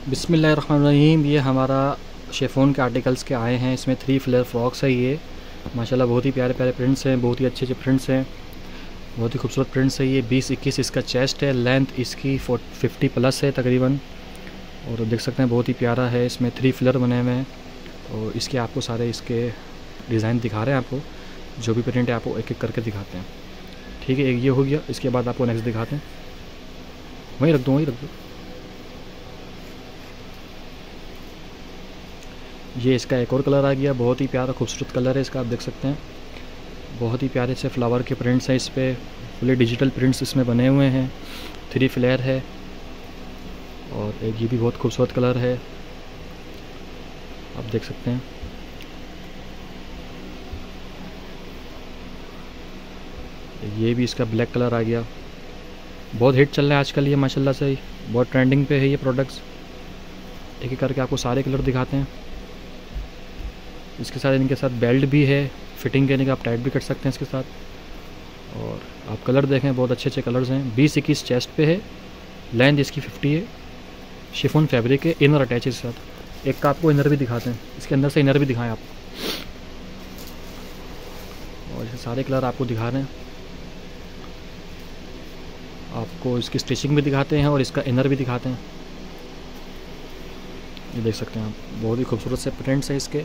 बिस्मिल्लाहिर्रहमानिर्रहीम। ये हमारा शेफोन के आर्टिकल्स के आए हैं। इसमें 3 फ्लेयर फ्रॉक्स है। ये माशाल्लाह बहुत ही प्यारे प्यारे प्रिंट्स हैं, बहुत ही अच्छे अच्छे प्रिंट्स हैं, बहुत ही खूबसूरत प्रिंट्स है। ये 20-21 इसका चेस्ट है, लेंथ इसकी 50 प्लस है तकरीबन। और देख सकते हैं बहुत ही प्यारा है। इसमें 3 फ्लेयर बने हुए हैं और इसके आपको सारे इसके डिज़ाइन दिखा रहे हैं। आपको जो भी प्रिंट है आपको एक एक करके दिखाते हैं। ठीक है, एक ये हो गया। इसके बाद आपको नेक्स्ट दिखाते हैं। वहीं रख दो। ये इसका एक और कलर आ गया, बहुत ही प्यारा खूबसूरत कलर है इसका। आप देख सकते हैं बहुत ही प्यारे से फ्लावर के प्रिंट्स हैं इस पर, फुली डिजिटल प्रिंट्स इसमें बने हुए हैं। 3 फ्लेयर है और एक ये भी बहुत खूबसूरत कलर है, आप देख सकते हैं। ये भी इसका ब्लैक कलर आ गया। बहुत हिट चल रहा है आजकल ये माशाल्लाह से, बहुत ट्रेंडिंग पे है ये प्रोडक्ट्स। एक एक करके आपको सारे कलर दिखाते हैं। इसके साथ इनके साथ बेल्ट भी है, फिटिंग करने का आप टाइट भी कर सकते हैं इसके साथ। और आप कलर देखें, बहुत अच्छे अच्छे कलर्स हैं। 20-21 चेस्ट पे है, लेंथ इसकी 50 है, शिफॉन फैब्रिक है, इनर अटैच है इसके साथ। एक का आपको इनर भी दिखाते हैं, इसके अंदर से इनर भी दिखाएं आप। और ये सारे कलर आपको दिखा रहे हैं, आपको इसकी स्टिचिंग भी दिखाते हैं और इसका इनर भी दिखाते हैं। ये देख सकते हैं आप, बहुत ही खूबसूरत से प्रिंट्स हैं इसके।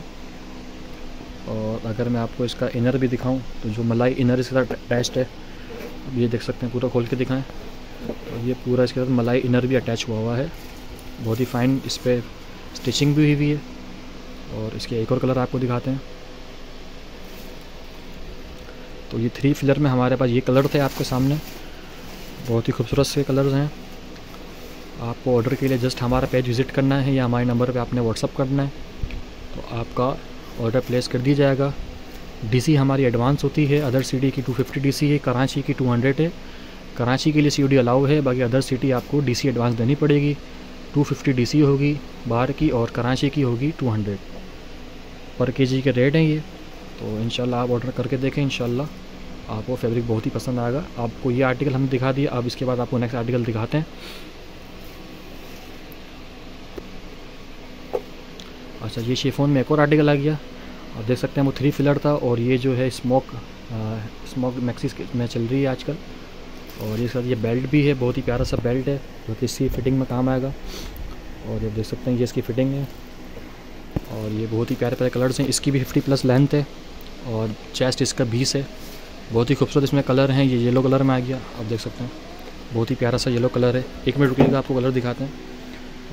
और अगर मैं आपको इसका इनर भी दिखाऊं तो जो मलाई इनर इसके साथ अटैच्ड है, ये देख सकते हैं, पूरा खोल के दिखाएं। तो ये पूरा इसके साथ मलाई इनर भी अटैच हुआ है, बहुत ही फाइन इस पर स्टिचिंग भी हुई है। और इसके एक और कलर आपको दिखाते हैं। तो ये 3 फ्लेयर में हमारे पास ये कलर थे आपके सामने, बहुत ही खूबसूरत से कलर्स हैं। आपको ऑर्डर के लिए जस्ट हमारा पेज विज़िट करना है या हमारे नंबर पे आपने व्हाट्सअप करना है, तो आपका ऑर्डर प्लेस कर दिया जाएगा। डीसी हमारी एडवांस होती है, अदर सिटी की 250 डीसी है, कराची की 200 है। कराची के लिए सीओडी अलाउ है, बाकी अदर सिटी आपको डीसी एडवांस देनी पड़ेगी। 250 डीसी होगी बाहर की और कराची की होगी 200 पर केजी के रेट हैं ये। तो इंशाल्लाह आप ऑर्डर करके देखें, इंशाल्लाह आपको फैब्रिक बहुत ही पसंद आएगा। आपको ये आर्टिकल हम दिखा दिए, अब इसके बाद आपको नेक्स्ट आर्टिकल दिखाते हैं। अच्छा, ये शिफॉन में एक और आर्टिकल आ गया, आप देख सकते हैं। वो 3 फ्लेयर था और ये जो है स्मोक मैक्सी में चल रही है आजकल। और ये साथ ये बेल्ट भी है, बहुत ही प्यारा सा बेल्ट है जो कि इसी फिटिंग में काम आएगा। और ये देख सकते हैं, ये इसकी फ़िटिंग है। और ये बहुत ही प्यारे प्यारे कलर्स हैं। इसकी भी 50 प्लस लेंथ है और चेस्ट इसका 20 है। बहुत ही खूबसूरत इसमें कलर हैं। ये येलो कलर में आ गया, आप देख सकते हैं, बहुत ही प्यारा सा येलो कलर है। 1 मिनट रुकिएगा, आपको कलर दिखाते हैं।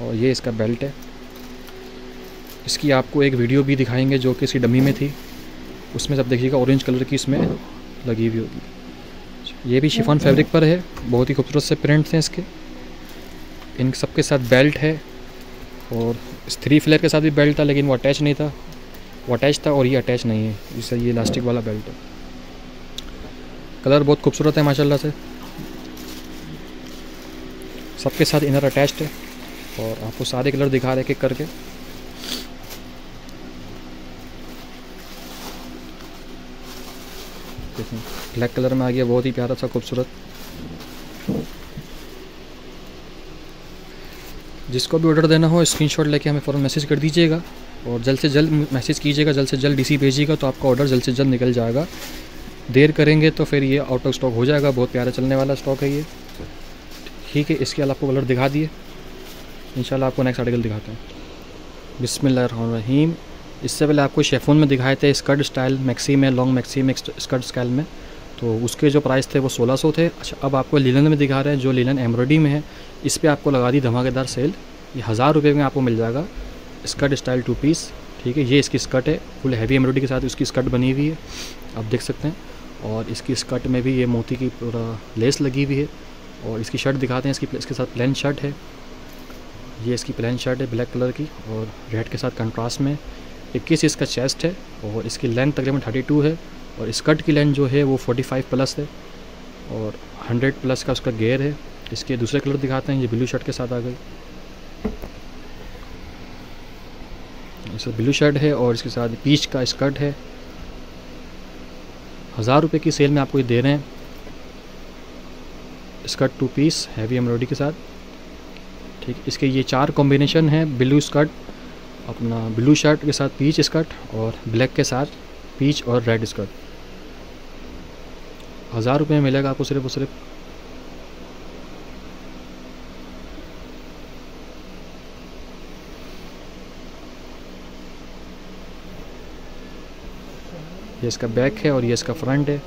और ये इसका बेल्ट है। इसकी आपको एक वीडियो भी दिखाएंगे जो कि इसकी डमी में थी, उसमें सब देखिएगा ऑरेंज कलर की इसमें लगी हुई होगी। ये भी शिफॉन फैब्रिक पर है, बहुत ही खूबसूरत से प्रिंट्स हैं इसके। इन सबके साथ बेल्ट है और इस 3 फ्लेयर के साथ भी बेल्ट था, लेकिन वो अटैच नहीं था। वो अटैच था और ये अटैच नहीं है, इससे ये इलास्टिक वाला बेल्ट है। कलर बहुत खूबसूरत है माशाल्लाह से, सबके साथ इनर अटैच्ड है। और आपको सारे कलर दिखा रहे एक एक करके। देखें, ब्लैक कलर में आ गया, बहुत ही प्यारा सा खूबसूरत। जिसको भी ऑर्डर देना हो स्क्रीनशॉट लेके हमें फ़ौरन मैसेज कर दीजिएगा और जल्द से जल्द मैसेज कीजिएगा, जल्द से जल्द डीसी भेजिएगा, तो आपका ऑर्डर जल्द से जल्द निकल जाएगा। देर करेंगे तो फिर ये आउट ऑफ स्टॉक हो जाएगा। बहुत प्यारा चलने वाला स्टॉक है ये। ठीक है, इसके अलावा आपको कलर दिखा दिए, इंशाल्लाह आपको नेक्स्ट आर्टिकल दिखाते हैं। बिस्मिल्लाहिर्रहमानिर्रहीम। इससे पहले आपको शेफॉन में दिखाए थे स्कर्ट स्टाइल मैक्सी में, लॉन्ग मैक्सी में स्कर्ट स्टाइल में, तो उसके जो प्राइस थे वो 1600 थे। अच्छा, अब आपको लिनन में दिखा रहे हैं, जो लिनन एम्ब्रॉयडरी में है। इस पर आपको लगा दी धमाकेदार सेल, ये 1000 रुपये में आपको मिल जाएगा स्कर्ट स्टाइल 2 पीस। ठीक है, ये इसकी स्कर्ट है, फुल हैवी एम्ब्रॉयडरी के साथ उसकी स्कर्ट बनी हुई है, आप देख सकते हैं। और इसकी स्कर्ट में भी ये मोती की पूरा लेस लगी हुई है। और इसकी शर्ट दिखाते हैं, इसके साथ प्लेन शर्ट है। ये इसकी प्लेन शर्ट है ब्लैक कलर की और रेड के साथ कंट्रास्ट में। 21 इसका चेस्ट है और इसकी लेंथ तकरीबन 32 है। और स्कर्ट की लेंथ जो है वो 45 प्लस है और 100 प्लस का उसका गेयर है। इसके दूसरे कलर दिखाते हैं, ये ब्लू शर्ट के साथ आ गई। इसका ब्लू शर्ट है और इसके साथ पीच का स्कर्ट है। 1000 रुपये की सेल में आपको ये दे रहे हैं, स्कर्ट 2 पीस हैवी एम्ब्रॉयडरी के साथ। ठीक, इसके ये 4 कॉम्बिनेशन है, ब्लू स्कर्ट, अपना ब्लू शर्ट के साथ पीच स्कर्ट और ब्लैक के साथ पीच और रेड स्कर्ट। 1000 रुपये में मिलेगा आपको सिर्फ और सिर्फ। ये इसका बैक है और ये इसका फ्रंट है,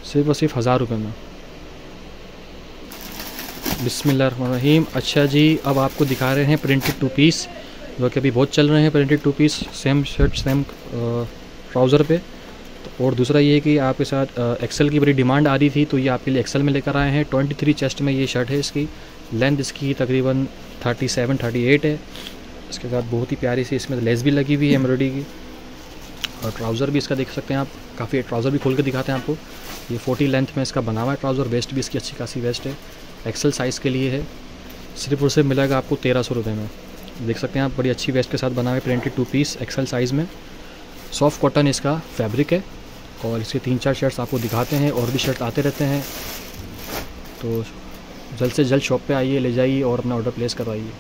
सिर्फ और सिर्फ 1000 रुपये में। बिस्मिल्लाहिर्रहमानिर्रहीम। अच्छा जी, अब आपको दिखा रहे हैं प्रिंटेड 2 पीस, जो कि अभी बहुत चल रहे हैं printed 2 piece, same shirt same trouser पे। और दूसरा ये कि आपके साथ एक्सेल की बड़ी डिमांड आ रही थी, तो ये आपके लिए एक्सेल में लेकर आए हैं। 23 चेस्ट में ये शर्ट है, इसकी लेंथ इसकी तकरीबन 37-38 है। इसके साथ बहुत ही प्यारी सी इसमें लेस भी लगी हुई है एम्ब्रॉयडरी की, और ट्राउज़र भी इसका देख सकते हैं आप, काफ़ी ट्राउज़र भी खोल के दिखाते हैं आपको। ये 40 लेंथ में इसका बना हुआ है ट्राउज़र, वेस्ट भी इसकी अच्छी खासी वेस्ट है, एक्सेल साइज़ के लिए है। सिर्फ और सिर्फ मिलेगा आपको 1300 रुपये में। देख सकते हैं आप, बड़ी अच्छी वेस्ट के साथ बना हुआ है, प्रिंटेड 2 पीस एक्सेल साइज़ में। सॉफ्ट कॉटन इसका फैब्रिक है, और इसके 3-4 शर्ट्स आपको दिखाते हैं, और भी शर्ट आते रहते हैं। तो जल्द से जल्द शॉप पे आइए, ले जाइए और अपना ऑर्डर प्लेस करवाइए।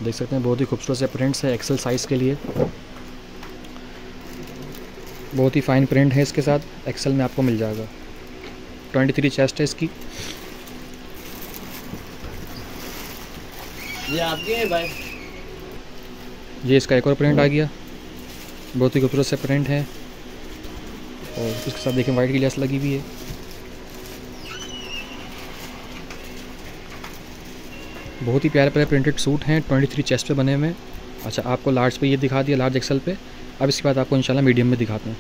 देख सकते हैं बहुत ही खूबसूरत से प्रिंट्स है एक्सेल साइज़ के लिए, बहुत ही फाइन प्रिंट है इसके साथ, एक्सेल में आपको मिल जाएगा। 23 चेस्ट है इसकी। ये आपके हैं भाई। ये इसका एक और प्रिंट आ गया, बहुत ही खूबसूरत से प्रिंट है, और इसके साथ देखें वाइट की लेस लगी हुई है। बहुत ही प्यारे प्यारे प्रिंटेड सूट हैं, 23 चेस्ट पे बने हुए हैं। अच्छा, आपको लार्ज पे ये दिखा दिया, लार्ज एक्सेल पे। अब इसके बाद आपको इंशाल्लाह मीडियम में दिखाते हैं।